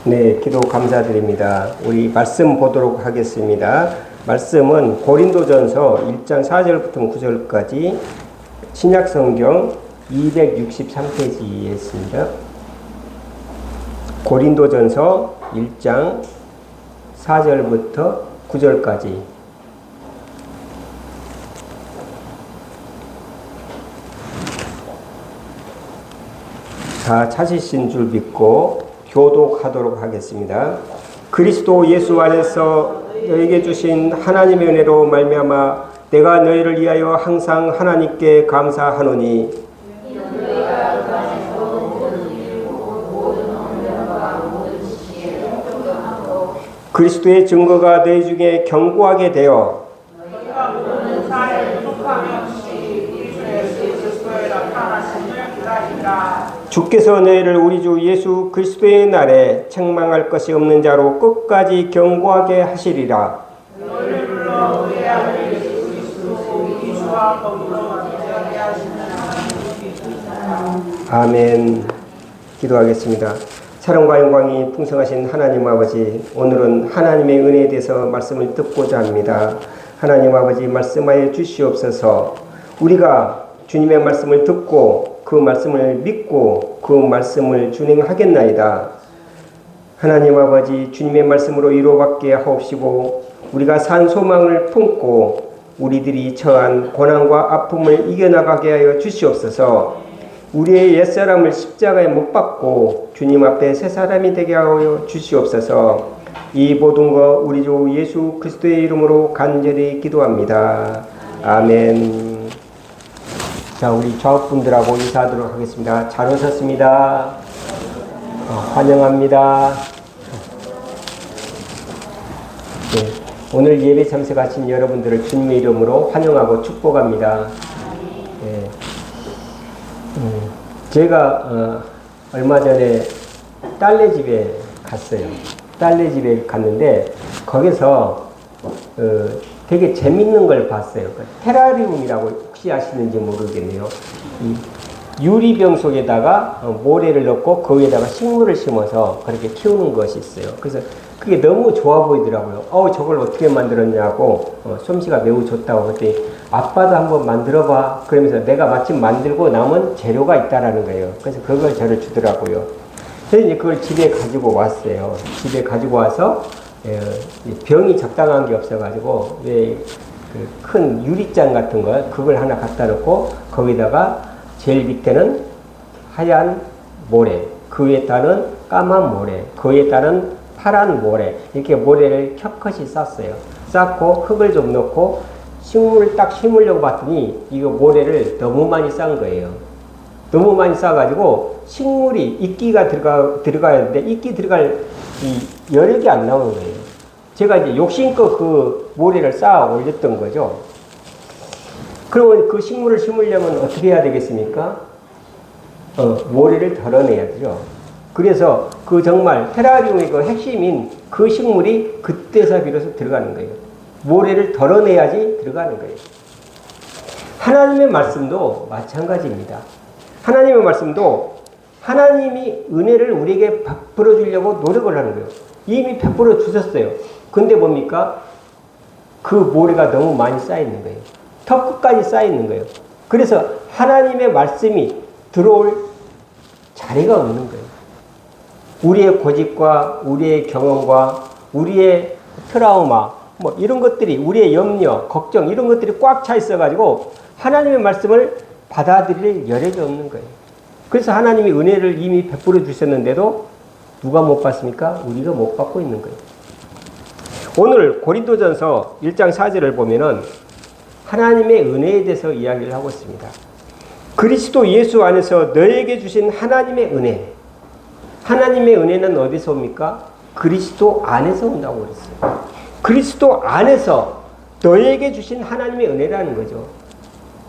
네, 기도 감사드립니다. 우리 말씀 보도록 하겠습니다. 말씀은 고린도전서 1장 4절부터 9절까지 신약성경 263페이지에 있습니다. 고린도전서 1장 4절부터 9절까지. 다 찾으신 줄 믿고 교독하도록 하겠습니다. 그리스도 예수 안에서 너에게 주신 하나님의 은혜로 말미암아 내가 너희를 위하여 항상 하나님께 감사하노니 그리스도의 증거가 너희 중에 견고하게 되어 주께서 너희를 우리 주 예수 그리스도의 날에 책망할 것이 없는 자로 끝까지 견고하게 하시리라. 아멘. 기도하겠습니다. 사랑과 영광이 풍성하신 하나님 아버지, 오늘은 하나님의 은혜에 대해서 말씀을 듣고자 합니다. 하나님 아버지, 말씀하여 주시옵소서. 우리가 주님의 말씀을 듣고 그 말씀을 믿고 그 말씀을 준행하겠나이다. 하나님 아버지, 주님의 말씀으로 위로받게 하옵시고 우리가 산 소망을 품고 우리들이 처한 고난과 아픔을 이겨나가게 하여 주시옵소서. 우리의 옛사람을 십자가에 못 박고 주님 앞에 새 사람이 되게 하여 주시옵소서. 이 모든 것 우리 주 예수 그리스도의 이름으로 간절히 기도합니다. 아멘. 자, 우리 좌우분들하고 인사하도록 하겠습니다. 잘 오셨습니다. 환영합니다. 네, 오늘 예배 참석하신 여러분들을 주님의 이름으로 환영하고 축복합니다. 네, 제가 얼마 전에 딸네 집에 갔어요. 딸네 집에 갔는데 거기서 되게 재밌는 걸 봤어요. 테라리움이라고 혹시 아시는지 모르겠네요. 이 유리병 속에다가 모래를 넣고 그 위에다가 식물을 심어서 그렇게 키우는 것이 있어요. 그래서 그게 너무 좋아 보이더라고요. 저걸 어떻게 만들었냐고 솜씨가 매우 좋다고 그랬더니 아빠도 한번 만들어봐. 그러면서 내가 마침 만들고 남은 재료가 있다라는 거예요. 그래서 그걸 저를 주더라고요. 그래서 이제 그걸 집에 가지고 왔어요. 집에 가지고 와서 병이 적당한 게 없어가지고 왜 그 큰 유리잔 같은 거 그걸 하나 갖다 놓고 거기다가 제일 밑에는 하얀 모래, 그 위에 따른 까만 모래, 그 위에 따른 파란 모래, 이렇게 모래를 켜컷이 쌌어요. 쌓고 흙을 좀 넣고 식물을 딱 심으려고 봤더니 이거 모래를 너무 많이 싼 거예요. 너무 많이 싸가지고 식물이 이끼가 들어가야 하는데 이끼 들어갈 이 여력이 안 나오는 거예요. 제가 이제 욕심껏 그 모래를 쌓아 올렸던 거죠. 그러면 그 식물을 심으려면 어떻게 해야 되겠습니까? 모래를 덜어내야 되죠. 그래서 그 정말 테라리움의 그 핵심인 그 식물이 그때서 비로소 들어가는 거예요. 모래를 덜어내야지 들어가는 거예요. 하나님의 말씀도 마찬가지입니다. 하나님의 말씀도 하나님이 은혜를 우리에게 베풀어 주려고 노력을 하는 거예요. 이미 베풀어 주셨어요. 근데 뭡니까? 그 모래가 너무 많이 쌓여있는 거예요. 턱 끝까지 쌓여있는 거예요. 그래서 하나님의 말씀이 들어올 자리가 없는 거예요. 우리의 고집과 우리의 경험과 우리의 트라우마 뭐 이런 것들이 우리의 염려, 걱정 이런 것들이 꽉 차 있어가지고 하나님의 말씀을 받아들일 여력이 없는 거예요. 그래서 하나님이 은혜를 이미 베풀어 주셨는데도 누가 못 받습니까? 우리가 못 받고 있는 거예요. 오늘 고린도전서 1장 4절을 보면은 하나님의 은혜에 대해서 이야기를 하고 있습니다. 그리스도 예수 안에서 너에게 주신 하나님의 은혜. 하나님의 은혜는 어디서 옵니까? 그리스도 안에서 온다고 그랬어요. 그리스도 안에서 너에게 주신 하나님의 은혜라는 거죠.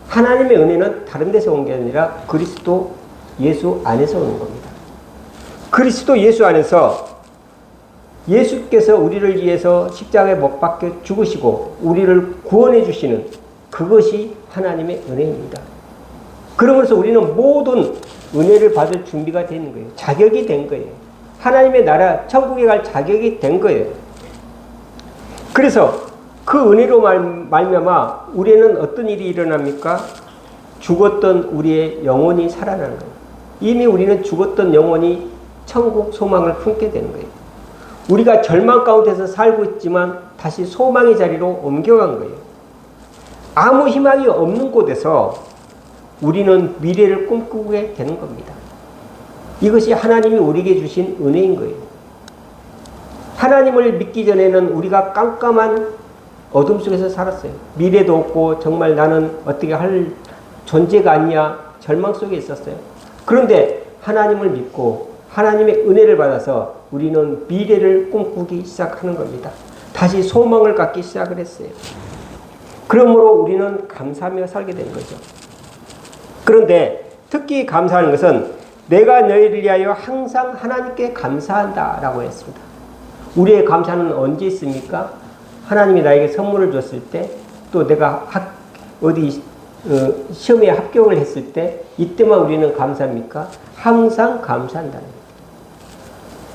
하나님의 은혜는 다른 데서 온 게 아니라 그리스도 예수 안에서 오는 겁니다. 그리스도 예수 안에서 예수께서 우리를 위해서 십자가에 못 박혀 죽으시고 우리를 구원해 주시는 그것이 하나님의 은혜입니다. 그러면서 우리는 모든 은혜를 받을 준비가 되는 거예요. 자격이 된 거예요. 하나님의 나라 천국에 갈 자격이 된 거예요. 그래서 그 은혜로 말미암아 우리는 어떤 일이 일어납니까? 죽었던 우리의 영혼이 살아나는 거예요. 이미 우리는 죽었던 영혼이 천국 소망을 품게 되는 거예요. 우리가 절망 가운데서 살고 있지만 다시 소망의 자리로 옮겨간 거예요. 아무 희망이 없는 곳에서 우리는 미래를 꿈꾸게 되는 겁니다. 이것이 하나님이 우리에게 주신 은혜인 거예요. 하나님을 믿기 전에는 우리가 깜깜한 어둠 속에서 살았어요. 미래도 없고 정말 나는 어떻게 할 존재가 아니냐 절망 속에 있었어요. 그런데 하나님을 믿고 하나님의 은혜를 받아서 우리는 미래를 꿈꾸기 시작하는 겁니다. 다시 소망을 갖기 시작을 했어요. 그러므로 우리는 감사하며 살게 된 거죠. 그런데 특히 감사하는 것은 내가 너희를 위하여 항상 하나님께 감사한다 라고 했습니다. 우리의 감사는 언제 있습니까? 하나님이 나에게 선물을 줬을 때, 또 내가 시험에 합격을 했을 때, 이때만 우리는 감사합니까? 항상 감사한다는 거예요.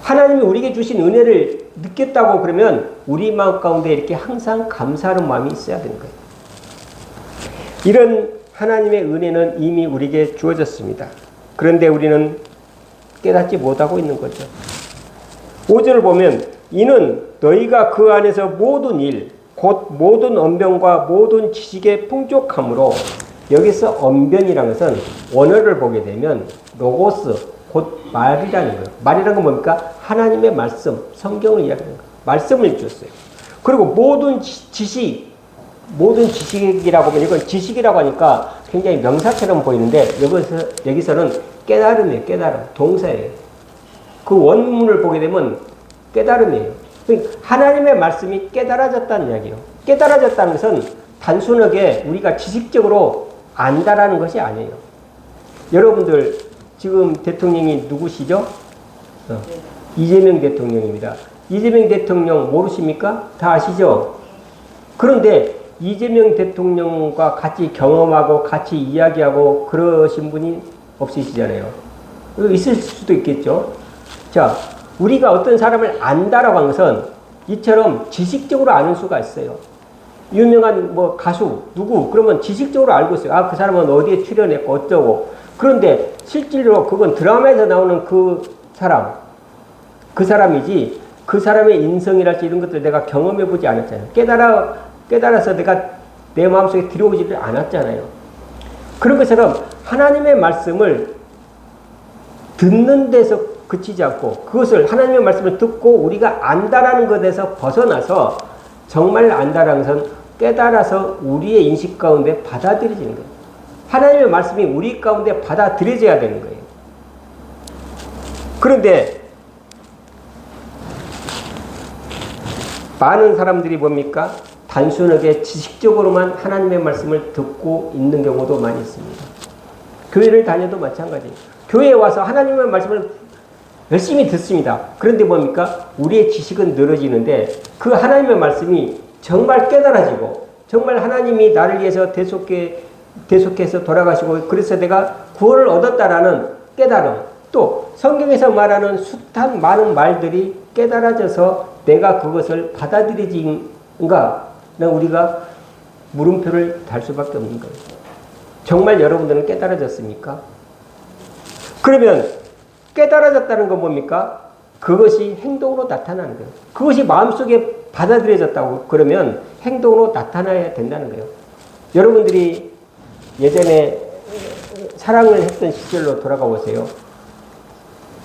하나님이 우리에게 주신 은혜를 느꼈다고 그러면 우리 마음 가운데 이렇게 항상 감사하는 마음이 있어야 되는 거예요. 이런 하나님의 은혜는 이미 우리에게 주어졌습니다. 그런데 우리는 깨닫지 못하고 있는 거죠. 5절을 보면 이는 너희가 그 안에서 모든 일, 곧 모든 언변과 모든 지식의 풍족함으로, 여기서 언변이라는 것은 원어를 보게 되면 로고스, 곧 말이라는 거예요. 말이라는 건 뭡니까? 하나님의 말씀, 성경을 이야기하는 거예요. 말씀을 줬어요. 그리고 모든 지식, 모든 지식이라고 하면 이건 지식이라고 하니까 굉장히 명사처럼 보이는데 여기서는 깨달음이에요. 깨달음. 동사예요. 그 원문을 보게 되면 깨달음이에요. 하나님의 말씀이 깨달아졌다는 이야기예요. 깨달아졌다는 것은 단순하게 우리가 지식적으로 안다라는 것이 아니에요. 여러분들 지금 대통령이 누구시죠? 이재명 대통령입니다. 이재명 대통령 모르십니까? 다 아시죠? 그런데 이재명 대통령과 같이 경험하고 같이 이야기하고 그러신 분이 없으시잖아요. 있을 수도 있겠죠. 자, 우리가 어떤 사람을 안다라고 하는 것은 이처럼 지식적으로 아는 수가 있어요. 유명한 가수 누구 그러면 지식적으로 알고 있어요. 아, 그 사람은 어디에 출연했고 어쩌고. 그런데 실질로 그건 드라마에서 나오는 그 사람이지 그 사람의 인성이랄지 이런 것들 내가 경험해보지 않았잖아요. 깨달아서 내가 내 마음속에 들여오지를 않았잖아요. 그런 것처럼 하나님의 말씀을 듣는 데서 그치지 않고 그것을 하나님의 말씀을 듣고 우리가 안다라는 것에서 벗어나서 정말 안다라는 것은 깨달아서 우리의 인식 가운데 받아들여지는 거예요. 하나님의 말씀이 우리 가운데 받아들여져야 되는 거예요. 그런데 많은 사람들이 뭡니까? 단순하게 지식적으로만 하나님의 말씀을 듣고 있는 경우도 많이 있습니다. 교회를 다녀도 마찬가지예요. 교회에 와서 하나님의 말씀을 열심히 듣습니다. 그런데 뭡니까? 우리의 지식은 늘어지는데 그 하나님의 말씀이 정말 깨달아지고 정말 하나님이 나를 위해서 대속해서 돌아가시고 그래서 내가 구원을 얻었다라는 깨달음, 또 성경에서 말하는 숱한 많은 말들이 깨달아져서 내가 그것을 받아들이진가? 우리가 물음표를 달 수밖에 없는 거예요. 정말 여러분들은 깨달아졌습니까? 그러면 깨달아졌다는 건 뭡니까? 그것이 행동으로 나타나는 거예요. 그것이 마음속에 받아들여졌다고 그러면 행동으로 나타나야 된다는 거예요. 여러분들이 예전에 사랑을 했던 시절로 돌아가 보세요.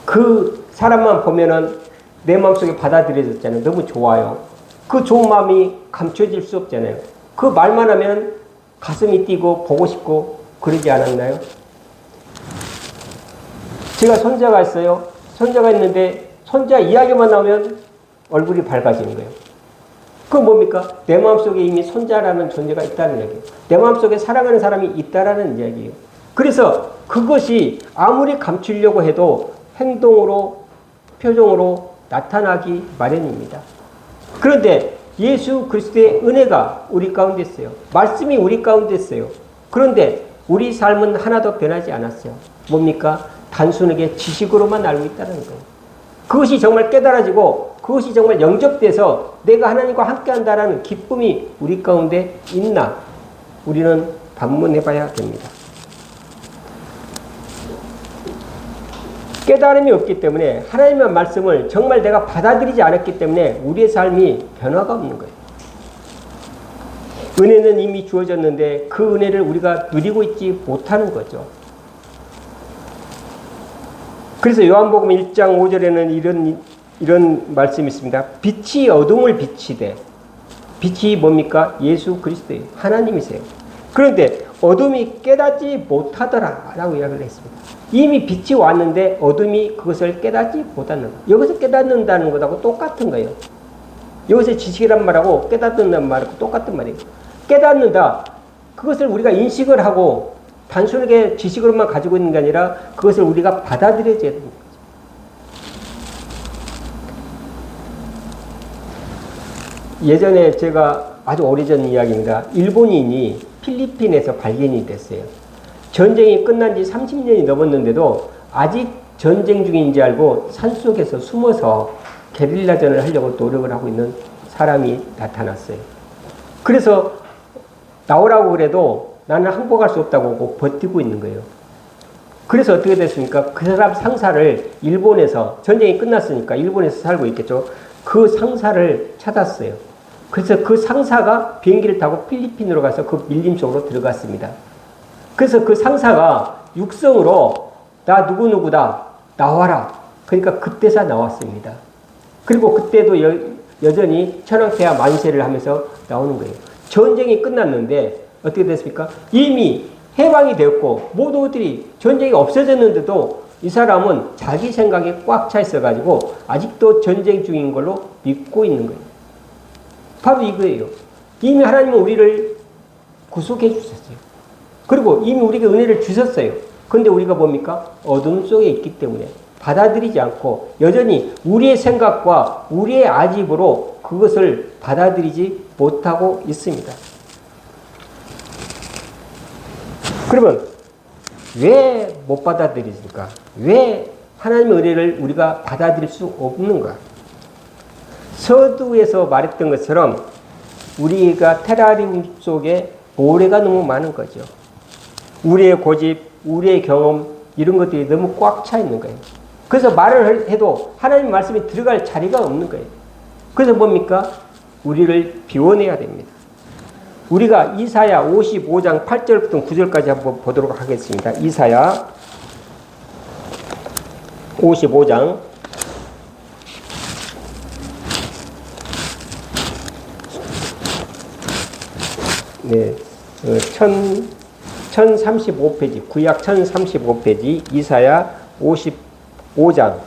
그 사람만 보면은 내 마음속에 받아들여졌잖아요. 너무 좋아요. 그 좋은 마음이 감춰질 수 없잖아요. 그 말만 하면 가슴이 뛰고 보고 싶고 그러지 않았나요? 제가 손자가 있어요. 손자가 있는데 손자 이야기만 나오면 얼굴이 밝아지는 거예요. 그건 뭡니까? 내 마음속에 이미 손자라는 존재가 있다는 이야기예요. 내 마음속에 사랑하는 사람이 있다라는 이야기예요. 그래서 그것이 아무리 감추려고 해도 행동으로, 표정으로 나타나기 마련입니다. 그런데 예수 그리스도의 은혜가 우리 가운데 있어요. 말씀이 우리 가운데 있어요. 그런데 우리 삶은 하나도 변하지 않았어요. 뭡니까? 단순하게 지식으로만 알고 있다는 거예요. 그것이 정말 깨달아지고 그것이 정말 영접돼서 내가 하나님과 함께한다라는 기쁨이 우리 가운데 있나 우리는 반문해 봐야 됩니다. 깨달음이 없기 때문에 하나님의 말씀을 정말 내가 받아들이지 않았기 때문에 우리의 삶이 변화가 없는 거예요. 은혜는 이미 주어졌는데 그 은혜를 우리가 누리고 있지 못하는 거죠. 그래서 요한복음 1장 5절에는 이런 말씀이 있습니다. 빛이 어둠을 비치되, 빛이 뭡니까? 예수 그리스도예요. 하나님이세요. 그런데 어둠이 깨닫지 못하더라 라고 이야기를 했습니다. 이미 빛이 왔는데 어둠이 그것을 깨닫지 못하는 거예요. 여기서 깨닫는다는 것하고 똑같은 거예요. 여기서 지식이란 말하고 깨닫는다는 말하고 똑같은 말이에요. 깨닫는다. 그것을 우리가 인식을 하고 단순하게 지식으로만 가지고 있는 게 아니라 그것을 우리가 받아들여야 되는 거죠. 예전에 제가 아주 오래전 이야기입니다. 일본인이 필리핀에서 발견이 됐어요. 전쟁이 끝난 지 30년이 넘었는데도 아직 전쟁 중인지 알고 산속에서 숨어서 게릴라전을 하려고 노력을 하고 있는 사람이 나타났어요. 그래서 나오라고 그래도 나는 항복할 수 없다고 하고 버티고 있는 거예요. 그래서 어떻게 됐습니까? 그 사람 상사를 일본에서 전쟁이 끝났으니까 일본에서 살고 있겠죠. 그 상사를 찾았어요. 그래서 그 상사가 비행기를 타고 필리핀으로 가서 그 밀림 속으로 들어갔습니다. 그래서 그 상사가 육성으로 나 누구누구다 나와라. 그러니까 그때서 나왔습니다. 그리고 그때도 여전히 천황폐하 만세를 하면서 나오는 거예요. 전쟁이 끝났는데 어떻게 됐습니까? 이미 해방이 되었고 모두들이 전쟁이 없어졌는데도 이 사람은 자기 생각에 꽉 차 있어가지고 아직도 전쟁 중인 걸로 믿고 있는 거예요. 바로 이거예요. 이미 하나님은 우리를 구속해 주셨어요. 그리고 이미 우리에게 은혜를 주셨어요. 그런데 우리가 뭡니까? 어둠 속에 있기 때문에 받아들이지 않고 여전히 우리의 생각과 우리의 아집으로 그것을 받아들이지 못하고 있습니다. 그러면 왜 못 받아들이실까? 왜 하나님의 은혜를 우리가 받아들일 수 없는가? 서두에서 말했던 것처럼 우리가 테라리움 속에 모래가 너무 많은 거죠. 우리의 고집, 우리의 경험 이런 것들이 너무 꽉 차 있는 거예요. 그래서 말을 해도 하나님 말씀이 들어갈 자리가 없는 거예요. 그래서 뭡니까? 우리를 비워내야 됩니다. 우리가 이사야 55장 8절부터 9절까지 한번 보도록 하겠습니다. 이사야 55장 네, 1035페이지, 구약 1035페이지, 이사야 55장.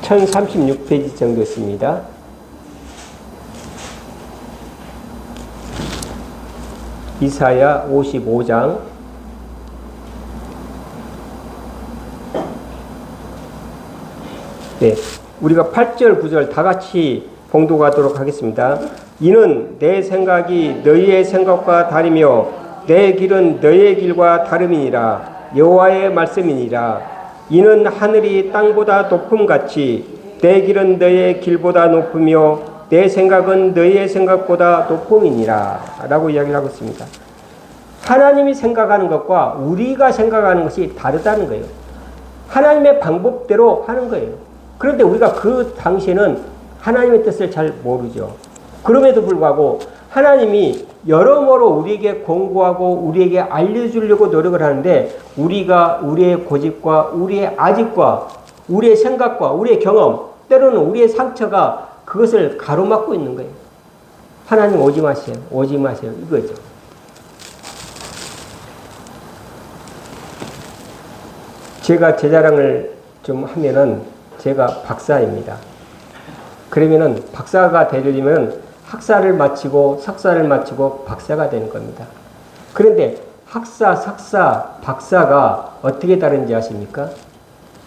(1036페이지) 정도 있습니다. 이사야 55장 네, 우리가 8절, 9절 다 같이 봉독하도록 하겠습니다. 이는 내 생각이 너희의 생각과 다르며 내 길은 너희의 길과 다름이니라. 여호와의 말씀이니라. 이는 하늘이 땅보다 높음같이 내 길은 너희의 길보다 높으며 내 생각은 너희의 생각보다 높음이니라. 라고 이야기를 하고 있습니다. 하나님이 생각하는 것과 우리가 생각하는 것이 다르다는 거예요. 하나님의 방법대로 하는 거예요. 그런데 우리가 그 당시에는 하나님의 뜻을 잘 모르죠. 그럼에도 불구하고 하나님이 여러모로 우리에게 공부하고 우리에게 알려주려고 노력을 하는데 우리가 우리의 고집과 우리의 아집과 우리의 생각과 우리의 경험, 때로는 우리의 상처가 그것을 가로막고 있는 거예요. 하나님 오지 마세요. 오지 마세요. 이거죠. 제가 제 자랑을 좀 하면은 제가 박사입니다. 그러면은 박사가 되려면 학사를 마치고 석사를 마치고 박사가 되는 겁니다. 그런데 학사, 석사, 박사가 어떻게 다른지 아십니까?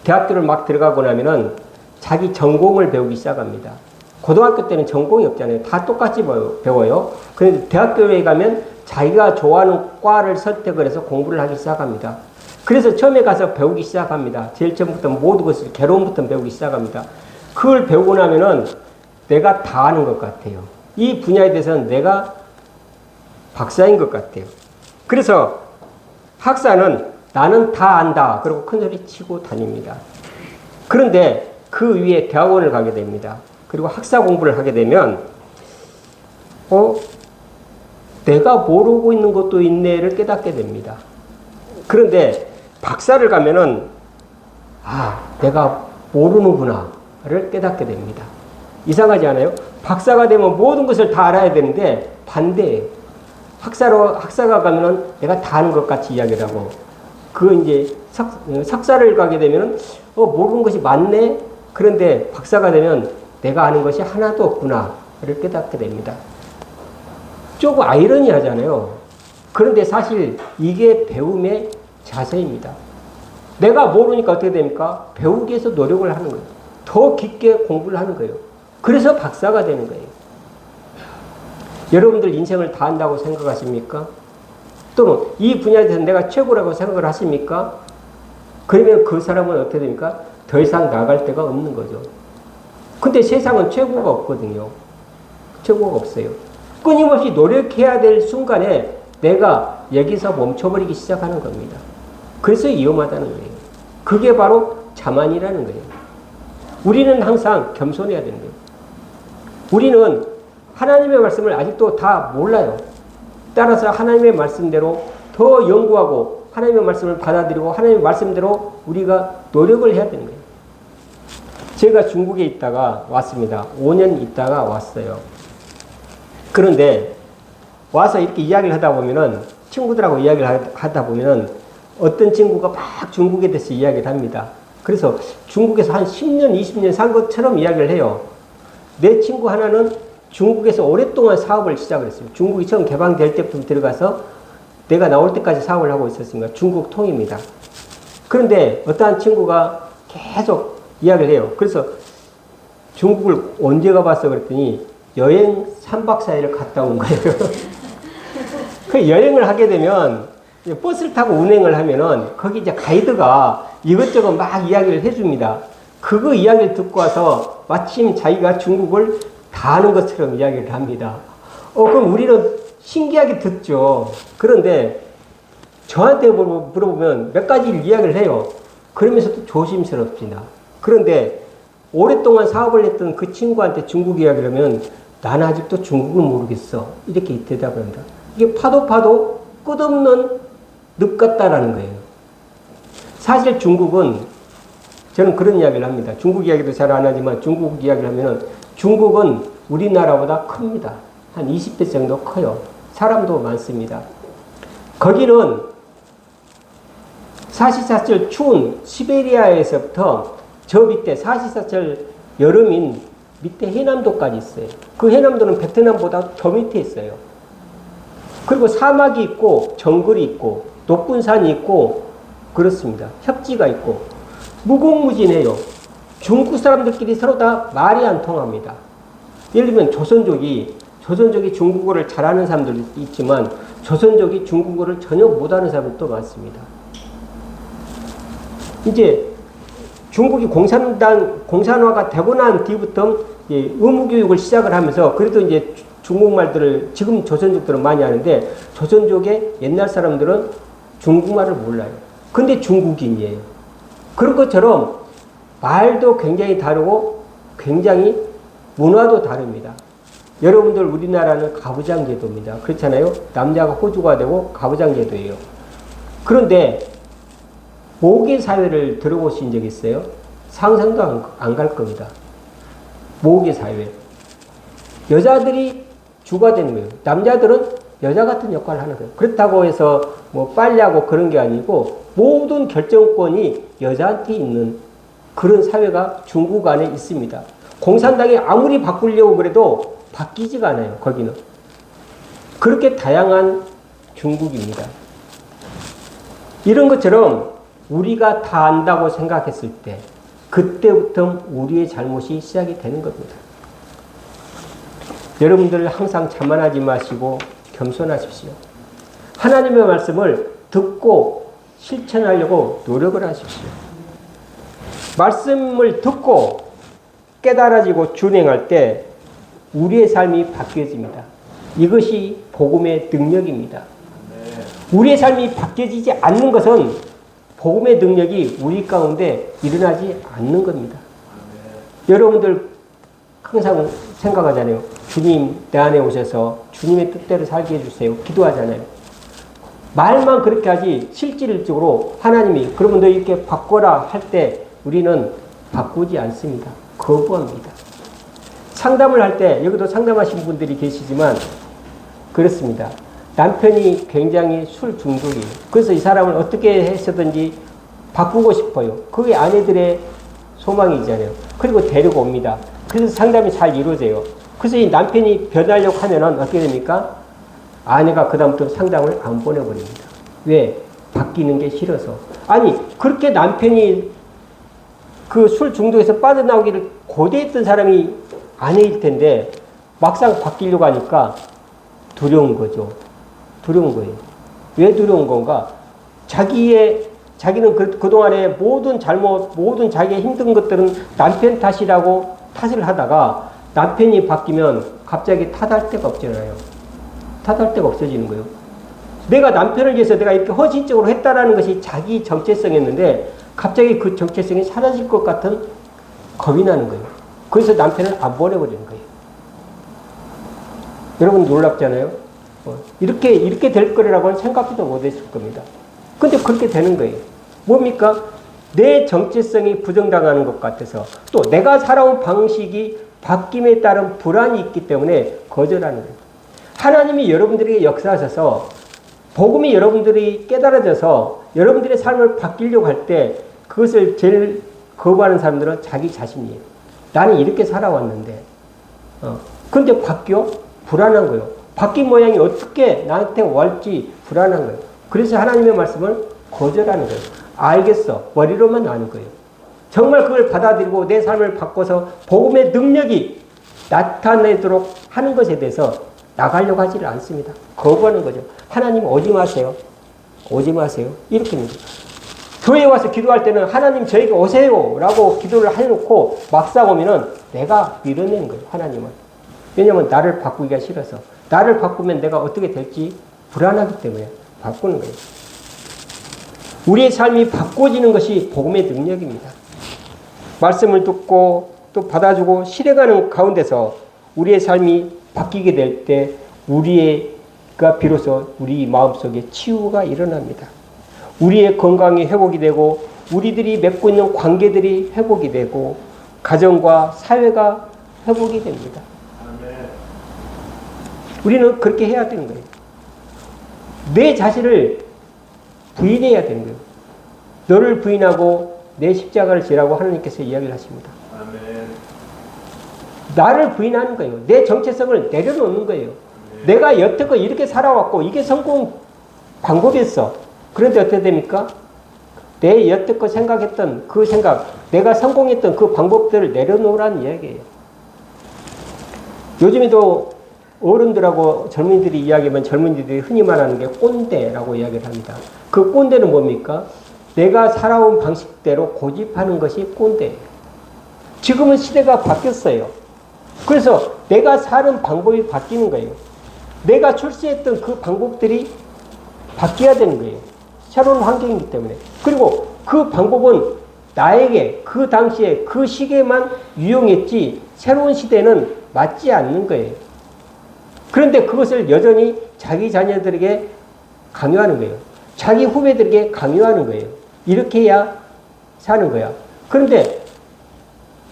대학교를 막 들어가고 나면은 자기 전공을 배우기 시작합니다. 고등학교 때는 전공이 없잖아요. 다 똑같이 배워요. 그런데 대학교에 가면 자기가 좋아하는 과를 선택을 해서 공부를 하기 시작합니다. 그래서 처음에 가서 배우기 시작합니다. 제일 처음부터 모든 것을 개론부터 배우기 시작합니다. 그걸 배우고 나면은 내가 다 아는 것 같아요. 이 분야에 대해서는 내가 박사인 것 같아요. 그래서 학사는 나는 다 안다. 그리고 큰소리 치고 다닙니다. 그런데 그 위에 대학원을 가게 됩니다. 그리고 학사 공부를 하게 되면 내가 모르고 있는 것도 있네를 깨닫게 됩니다. 그런데 박사를 가면은 내가 모르는구나를 깨닫게 됩니다. 이상하지 않아요? 박사가 되면 모든 것을 다 알아야 되는데 반대예요. 학사가 가면은 내가 다 아는 것 같이 이야기를 하고, 이제 석사를 가게 되면은 모르는 것이 많네. 그런데 박사가 되면 내가 아는 것이 하나도 없구나를 깨닫게 됩니다. 조금 아이러니하잖아요. 그런데 사실 이게 배움의 자세입니다. 내가 모르니까 어떻게 됩니까? 배우기 위해서 노력을 하는 거예요. 더 깊게 공부를 하는 거예요. 그래서 박사가 되는 거예요. 여러분들 인생을 다 안다고 생각하십니까? 또는 이 분야에 대해서 내가 최고라고 생각을 하십니까? 그러면 그 사람은 어떻게 됩니까? 더 이상 나갈 데가 없는 거죠. 근데 세상은 최고가 없거든요. 최고가 없어요. 끊임없이 노력해야 될 순간에 내가 여기서 멈춰버리기 시작하는 겁니다. 그래서 위험하다는 거예요. 그게 바로 자만이라는 거예요. 우리는 항상 겸손해야 되는 거예요. 우리는 하나님의 말씀을 아직도 다 몰라요. 따라서 하나님의 말씀대로 더 연구하고 하나님의 말씀을 받아들이고 하나님의 말씀대로 우리가 노력을 해야 되는 거예요. 제가 중국에 있다가 왔습니다. 5년 있다가 왔어요. 그런데 와서 이렇게 이야기를 하다 보면은 친구들하고 이야기를 하다 보면은 어떤 친구가 막 중국에 대해서 이야기를 합니다. 그래서 중국에서 한 10년, 20년 산 것처럼 이야기를 해요. 내 친구 하나는 중국에서 오랫동안 사업을 시작을 했어요. 중국이 처음 개방될 때부터 들어가서 내가 나올 때까지 사업을 하고 있었으니까 중국 통입니다. 그런데 어떠한 친구가 계속 이야기를 해요. 그래서 중국을 언제 가봤어? 그랬더니 여행 3박 4일을 갔다 온 거예요. 그 여행을 하게 되면 버스를 타고 운행을 하면은 거기 이제 가이드가 이것저것 막 이야기를 해줍니다. 그거 이야기를 듣고 와서 마침 자기가 중국을 다 아는 것처럼 이야기를 합니다. 그럼 우리는 신기하게 듣죠. 그런데 저한테 물어보면 몇 가지를 이야기를 해요. 그러면서도 조심스럽습니다. 그런데 오랫동안 사업을 했던 그 친구한테 중국 이야기를 하면 나는 아직도 중국을 모르겠어. 이렇게 대답을 합니다. 이게 파도 끝없는 늪 같다라는 거예요. 사실 중국은 저는 그런 이야기를 합니다. 중국 이야기도 잘 안 하지만 중국 이야기를 하면은 중국은 우리나라보다 큽니다. 한 20배 정도 커요. 사람도 많습니다. 거기는 사시사철 추운 시베리아에서부터 저 밑에 사시사철 여름인 밑에 해남도까지 있어요. 그 해남도는 베트남보다 더 밑에 있어요. 그리고 사막이 있고 정글이 있고 높은 산이 있고 그렇습니다. 협지가 있고 무궁무진해요. 중국 사람들끼리 서로 다 말이 안 통합니다. 예를 들면 조선족이 중국어를 잘하는 사람들도 있지만 조선족이 중국어를 전혀 못하는 사람들도 많습니다. 이제 중국이 공산화가 되고 난 뒤부터 의무교육을 시작을 하면서 그래도 이제 중국말들을 지금 조선족들은 많이 하는데 조선족의 옛날 사람들은 중국말을 몰라요. 근데 중국인이에요. 그런 것처럼 말도 굉장히 다르고 굉장히 문화도 다릅니다. 여러분들 우리나라는 가부장제도입니다. 그렇잖아요. 남자가 호주가 되고 가부장제도예요. 그런데 모계 사회를 들어보신 적 있어요? 상상도 안 갈 겁니다. 모계 사회. 여자들이 주가 되는 거예요. 남자들은 여자 같은 역할을 하는 거예요. 그렇다고 해서 뭐 빨리하고 그런 게 아니고 모든 결정권이 여자한테 있는 그런 사회가 중국 안에 있습니다. 공산당이 아무리 바꾸려고 그래도 바뀌지가 않아요. 거기는. 그렇게 다양한 중국입니다. 이런 것처럼 우리가 다 안다고 생각했을 때 그때부터 우리의 잘못이 시작이 되는 겁니다. 여러분들 항상 자만하지 마시고 겸손하십시오. 하나님의 말씀을 듣고 실천하려고 노력을 하십시오. 말씀을 듣고 깨달아지고 준행할 때 우리의 삶이 바뀌어집니다. 이것이 복음의 능력입니다. 우리의 삶이 바뀌어지지 않는 것은 복음의 능력이 우리 가운데 일어나지 않는 겁니다. 여러분들 항상 생각하잖아요. 주님 내 안에 오셔서 주님의 뜻대로 살게 해주세요. 기도하잖아요. 말만 그렇게 하지 실질적으로 하나님이 그러면 너 이렇게 바꿔라 할 때 우리는 바꾸지 않습니다. 거부합니다. 상담을 할 때 여기도 상담하신 분들이 계시지만 그렇습니다. 남편이 굉장히 술 중독이에요. 그래서 이 사람을 어떻게 해서든지 바꾸고 싶어요. 그게 아내들의 소망이잖아요. 그리고 데리고 옵니다. 그래서 상담이 잘 이루어져요. 그래서 이 남편이 변하려고 하면은 어떻게 됩니까? 아내가 그다음부터 상담을 안 보내버립니다. 왜? 바뀌는 게 싫어서. 아니, 그렇게 남편이 그 술 중독에서 빠져나오기를 고대했던 사람이 아내일 텐데 막상 바뀌려고 하니까 두려운 거죠. 두려운 거예요. 왜 두려운 건가? 자기는 그동안에 모든 잘못, 모든 자기의 힘든 것들은 남편 탓이라고 탓을 하다가 남편이 바뀌면 갑자기 탓할 데가 없잖아요. 탓할 데가 없어지는 거예요. 내가 남편을 위해서 내가 이렇게 헌신적으로 했다라는 것이 자기 정체성이었는데 갑자기 그 정체성이 사라질 것 같은 겁이 나는 거예요. 그래서 남편을 안 보내버리는 거예요. 여러분 놀랍잖아요. 이렇게 될 거라고는 생각지도 못했을 겁니다. 근데 그렇게 되는 거예요. 뭡니까? 내 정체성이 부정당하는 것 같아서 또 내가 살아온 방식이 바뀜에 따른 불안이 있기 때문에 거절하는 거예요. 하나님이 여러분들에게 역사하셔서 복음이 여러분들이 깨달아져서 여러분들의 삶을 바뀌려고 할 때 그것을 제일 거부하는 사람들은 자기 자신이에요. 나는 이렇게 살아왔는데 근데 바뀌어? 불안한 거예요. 바뀐 모양이 어떻게 나한테 올지 불안한 거예요. 그래서 하나님의 말씀을 거절하는 거예요. 알겠어. 머리로만 아는 거예요. 정말 그걸 받아들이고 내 삶을 바꿔서 복음의 능력이 나타내도록 하는 것에 대해서 나가려고 하지를 않습니다. 거부하는 거죠. 하나님 오지 마세요. 오지 마세요. 이렇게 합니다. 교회에 와서 기도할 때는 하나님 저에게 오세요 라고 기도를 해놓고 막상 오면은 내가 밀어내는 거예요. 하나님은. 왜냐하면 나를 바꾸기가 싫어서. 나를 바꾸면 내가 어떻게 될지 불안하기 때문에 바꾸는 거예요. 우리의 삶이 바꿔지는 것이 복음의 능력입니다. 말씀을 듣고 또 받아주고 실행하는 가운데서 우리의 삶이 바뀌게 될 때 우리가 비로소 우리 마음속에 치유가 일어납니다. 우리의 건강이 회복이 되고 우리들이 맺고 있는 관계들이 회복이 되고 가정과 사회가 회복이 됩니다. 우리는 그렇게 해야 되는 거예요. 내 자신을 부인해야 되는 거예요. 너를 부인하고 내 십자가를 지라고 하나님께서 이야기를 하십니다. 아멘. 나를 부인하는 거예요. 내 정체성을 내려놓는 거예요. 아멘. 내가 여태껏 이렇게 살아왔고 이게 성공 방법이었어. 그런데 어떻게 됩니까? 내 여태껏 생각했던 그 생각, 내가 성공했던 그 방법들을 내려놓으라는 이야기예요. 요즘에도 어른들하고 젊은이들이 이야기하면 젊은이들이 흔히 말하는 게 꼰대라고 이야기를 합니다. 그 꼰대는 뭡니까? 내가 살아온 방식대로 고집하는 것이 꼰대예요. 지금은 시대가 바뀌었어요. 그래서 내가 사는 방법이 바뀌는 거예요. 내가 출세했던 그 방법들이 바뀌어야 되는 거예요. 새로운 환경이기 때문에. 그리고 그 방법은 나에게 그 당시에 그 시기에만 유용했지 새로운 시대는 맞지 않는 거예요. 그런데 그것을 여전히 자기 자녀들에게 강요하는 거예요. 자기 후배들에게 강요하는 거예요. 이렇게 해야 사는 거야. 그런데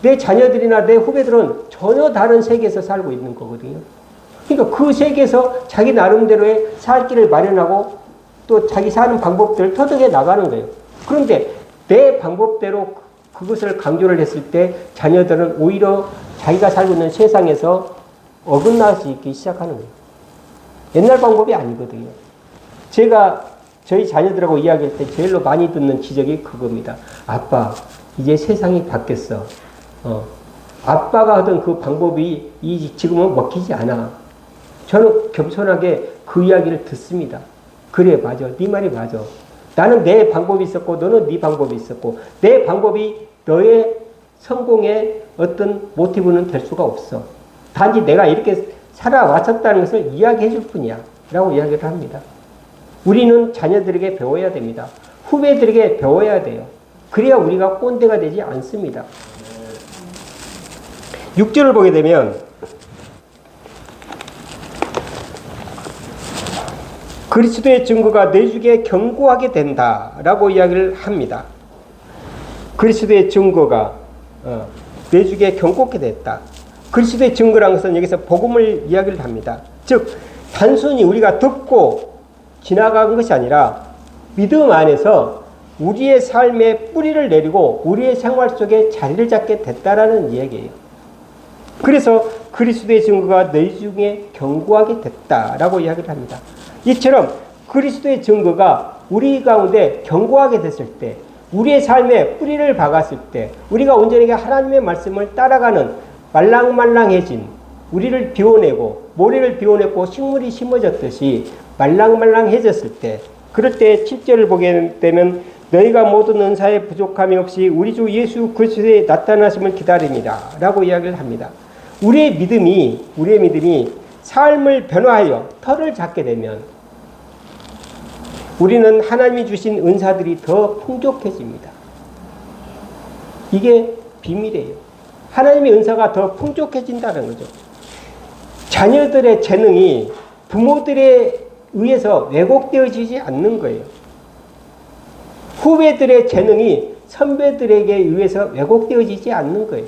내 자녀들이나 내 후배들은 전혀 다른 세계에서 살고 있는 거거든요. 그러니까 그 세계에서 자기 나름대로의 살 길을 마련하고 또 자기 사는 방법들을 터득해 나가는 거예요. 그런데 내 방법대로 그것을 강조를 했을 때 자녀들은 오히려 자기가 살고 있는 세상에서 어긋날 수 있기 시작하는 거예요. 옛날 방법이 아니거든요. 제가 저희 자녀들하고 이야기할 때 제일로 많이 듣는 지적이 그겁니다. 아빠, 이제 세상이 바뀌었어. 아빠가 하던 그 방법이 지금은 먹히지 않아. 저는 겸손하게 그 이야기를 듣습니다. 그래, 맞아. 네 말이 맞아. 나는 내 방법이 있었고 너는 네 방법이 있었고 내 방법이 너의 성공의 어떤 모티브는 될 수가 없어. 단지 내가 이렇게 살아왔었다는 것을 이야기해 줄 뿐이야 라고 이야기를 합니다. 우리는 자녀들에게 배워야 됩니다. 후배들에게 배워야 돼요. 그래야 우리가 꼰대가 되지 않습니다. 6절을 보게 되면 그리스도의 증거가 내주기에 견고하게 된다라고 이야기를 합니다. 그리스도의 증거가 내주기에 견고하게 됐다. 그리스도의 증거라는 것은 여기서 복음을 이야기를 합니다. 즉 단순히 우리가 듣고 지나간 것이 아니라 믿음 안에서 우리의 삶에 뿌리를 내리고 우리의 생활 속에 자리를 잡게 됐다라는 이야기예요. 그래서 그리스도의 증거가 너희 중에 견고하게 됐다라고 이야기를 합니다. 이처럼 그리스도의 증거가 우리 가운데 견고하게 됐을 때, 우리의 삶에 뿌리를 박았을 때, 우리가 온전하게 하나님의 말씀을 따라가는 말랑말랑해진, 우리를 비워내고 모래를 비워내고 식물이 심어졌듯이 말랑말랑해졌을 때, 그럴 때 7절을 보게 되면 너희가 모든 은사에 부족함이 없이 우리 주 예수 그리스도의 나타나심을 기다립니다 라고 이야기를 합니다. 우리의 믿음이 삶을 변화하여 털을 잡게 되면 우리는 하나님이 주신 은사들이 더 풍족해집니다. 이게 비밀이에요. 하나님의 은사가 더 풍족해진다는 거죠. 자녀들의 재능이 부모들에 의해서 왜곡되어지지 않는 거예요. 후배들의 재능이 선배들에게 의해서 왜곡되어지지 않는 거예요.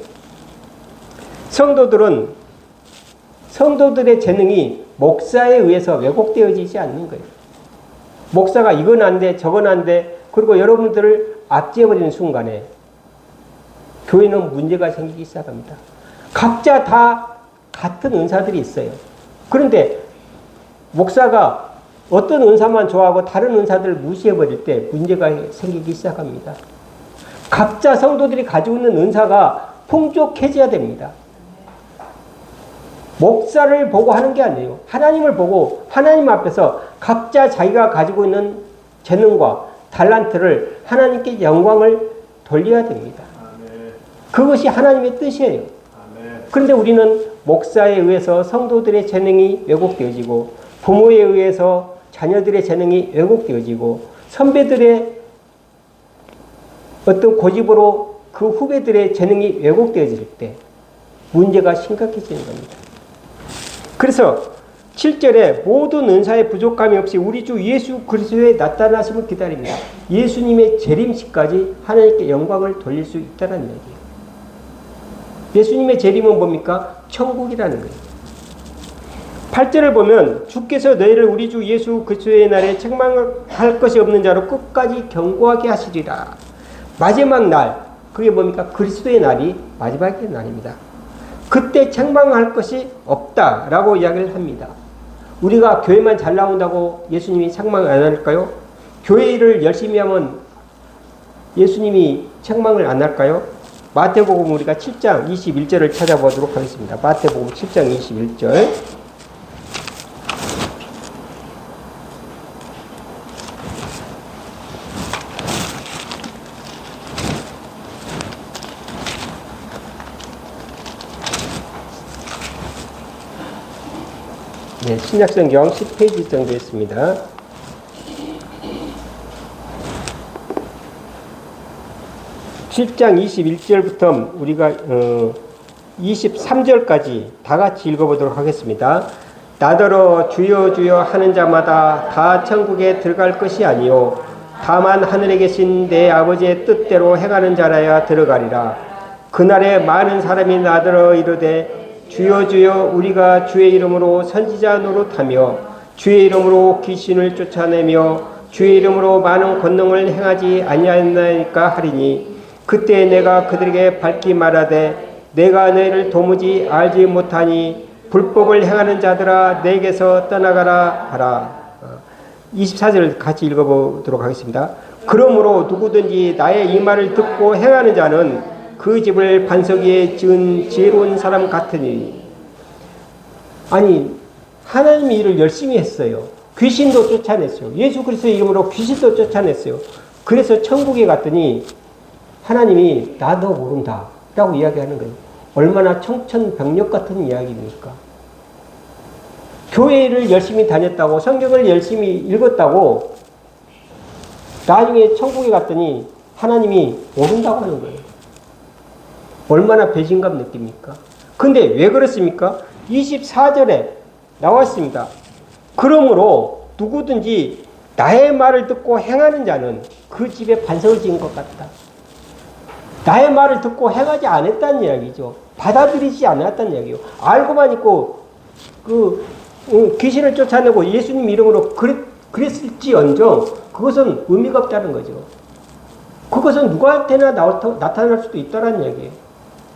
성도들의 재능이 목사에 의해서 왜곡되어지지 않는 거예요. 목사가 이건 안 돼, 저건 안 돼, 그리고 여러분들을 압제해버리는 순간에 교회는 문제가 생기기 시작합니다. 각자 다 같은 은사들이 있어요. 그런데 목사가 어떤 은사만 좋아하고 다른 은사들을 무시해버릴 때 문제가 생기기 시작합니다. 각자 성도들이 가지고 있는 은사가 풍족해져야 됩니다. 목사를 보고 하는 게 아니에요. 하나님을 보고 하나님 앞에서 각자 자기가 가지고 있는 재능과 달란트를 하나님께 영광을 돌려야 됩니다. 그것이 하나님의 뜻이에요. 그런데 우리는 목사에 의해서 성도들의 재능이 왜곡되어지고 부모에 의해서 자녀들의 재능이 왜곡되어지고 선배들의 어떤 고집으로 그 후배들의 재능이 왜곡되어질 때 문제가 심각해지는 겁니다. 그래서 7절에 모든 은사에 부족함이 없이 우리 주 예수 그리스도의 나타나심을 기다립니다. 예수님의 재림시까지 하나님께 영광을 돌릴 수 있다는 얘기예요. 예수님의 재림은 뭡니까? 천국이라는 거예요. 8절을 보면 주께서 너희를 우리 주 예수 그리스도의 날에 책망할 것이 없는 자로 끝까지 견고하게 하시리라. 마지막 날, 그게 뭡니까? 그리스도의 날이 마지막의 날입니다. 그때 책망할 것이 없다라고 이야기를 합니다. 우리가 교회만 잘 나온다고 예수님이 책망 안 할까요? 교회 일을 열심히 하면 예수님이 책망을 안 할까요? 마태복음 우리가 7장 21절을 찾아보도록 하겠습니다. 마태복음 7장 21절. 네, 신약성경 10페이지 정도 있습니다. (7장 21절부터) 우리가 23절까지 다 같이 읽어보도록 하겠습니다. 나더러 주여 주여 하는 자마다 다 천국에 들어갈 것이 아니요 다만 하늘에 계신 내 아버지의 뜻대로 행하는 자라야 들어가리라. 그날에 많은 사람이 나더러 이르되 주여 주여 우리가 주의 이름으로 선지자 노릇하며 주의 이름으로 귀신을 쫓아내며 주의 이름으로 많은 권능을 행하지 아니하였나이까 하리니 그때 내가 그들에게 밝히 말하되 내가 너희를 도무지 알지 못하니 불법을 행하는 자들아 내게서 떠나가라 하라. 24절 같이 읽어보도록 하겠습니다. 그러므로 누구든지 나의 이 말을 듣고 행하는 자는 그 집을 반석 위에 지은 지혜로운 사람 같으니. 아니, 하나님이 일을 열심히 했어요. 귀신도 쫓아냈어요. 예수 그리스도의 이름으로 귀신도 쫓아냈어요. 그래서 천국에 갔더니 하나님이 나 너 모른다 라고 이야기하는 거예요. 얼마나 청천벽력 같은 이야기입니까? 교회를 열심히 다녔다고, 성경을 열심히 읽었다고, 나중에 천국에 갔더니 하나님이 모른다고 하는 거예요. 얼마나 배신감 느낍니까? 근데 왜 그렇습니까? 24절에 나와 있습니다. 그러므로 누구든지 나의 말을 듣고 행하는 자는 그 집에 반석을 지은 것 같다. 나의 말을 듣고 행하지 않았다는 이야기죠. 받아들이지 않았다는 이야기요. 알고만 있고 귀신을 쫓아내고 예수님 이름으로 그랬을지언정 그것은 의미가 없다는 거죠. 그것은 누구한테나 나타날 수도 있다는 이야기예요.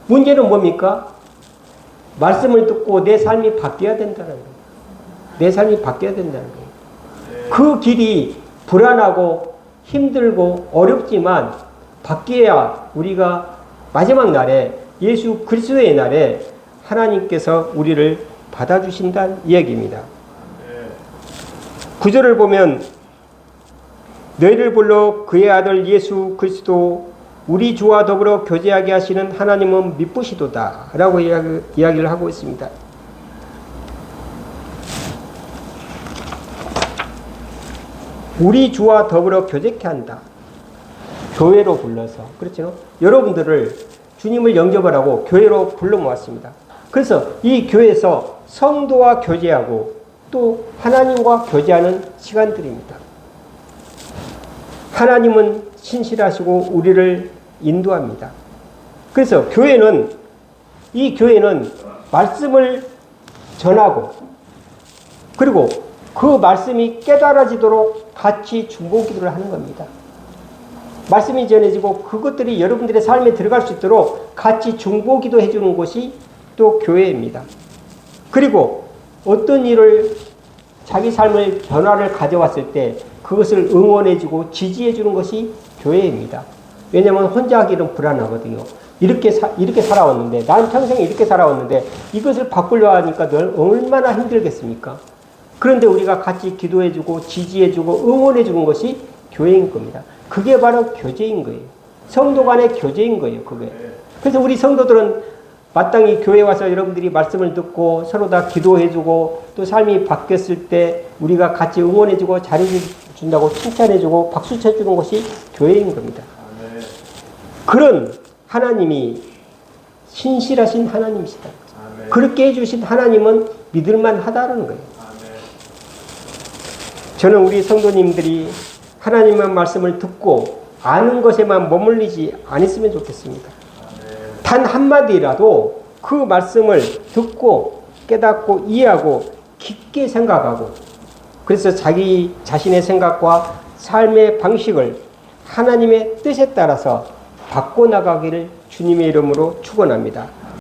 문제는 뭡니까? 말씀을 듣고 내 삶이 바뀌어야 된다는 거예요. 내 삶이 바뀌어야 된다는 거예요. 그 길이 불안하고 힘들고 어렵지만 바뀌어야 우리가 마지막 날에 예수 그리스도의 날에 하나님께서 우리를 받아주신다는 이야기입니다. 9절을 보면 너희를 불러 그의 아들 예수 그리스도 우리 주와 더불어 교제하게 하시는 하나님은 미쁘시도다 라고 이야기를 하고 있습니다. 우리 주와 더불어 교제케 한다. 교회로 불러서. 그렇죠? 여러분들을 주님을 영접을 하고 교회로 불러 모았습니다. 그래서 이 교회에서 성도와 교제하고 또 하나님과 교제하는 시간들입니다. 하나님은 신실하시고 우리를 인도합니다. 그래서 이 교회는 말씀을 전하고 그리고 그 말씀이 깨달아지도록 같이 중보기도를 하는 겁니다. 말씀이 전해지고 그것들이 여러분들의 삶에 들어갈 수 있도록 같이 중보기도 해주는 곳이 또 교회입니다. 그리고 어떤 일을 자기 삶의 변화를 가져왔을 때 그것을 응원해주고 지지해주는 것이 교회입니다. 왜냐하면 혼자 하기는 불안하거든요. 이렇게 살아왔는데 나는 평생 이렇게 살아왔는데 이것을 바꾸려 하니까 늘 얼마나 힘들겠습니까? 그런데 우리가 같이 기도해주고 지지해주고 응원해주는 것이 교회인 겁니다. 그게 바로 교제인 거예요. 성도 간의 교제인 거예요. 그게. 그래서 우리 성도들은 마땅히 교회 와서 여러분들이 말씀을 듣고 서로 다 기도해주고 또 삶이 바뀌었을 때 우리가 같이 응원해주고 잘해준다고 칭찬해주고 박수 쳐주는 것이 교회인 겁니다. 그런 하나님이 신실하신 하나님이시다. 그렇게 해주신 하나님은 믿을만 하다는 거예요. 저는 우리 성도님들이 하나님의 말씀을 듣고 아는 것에만 머물리지 않았으면 좋겠습니다. 단 한마디라도 그 말씀을 듣고 깨닫고 이해하고 깊게 생각하고 그래서 자기 자신의 생각과 삶의 방식을 하나님의 뜻에 따라서 바꿔나가기를 주님의 이름으로 축원합니다.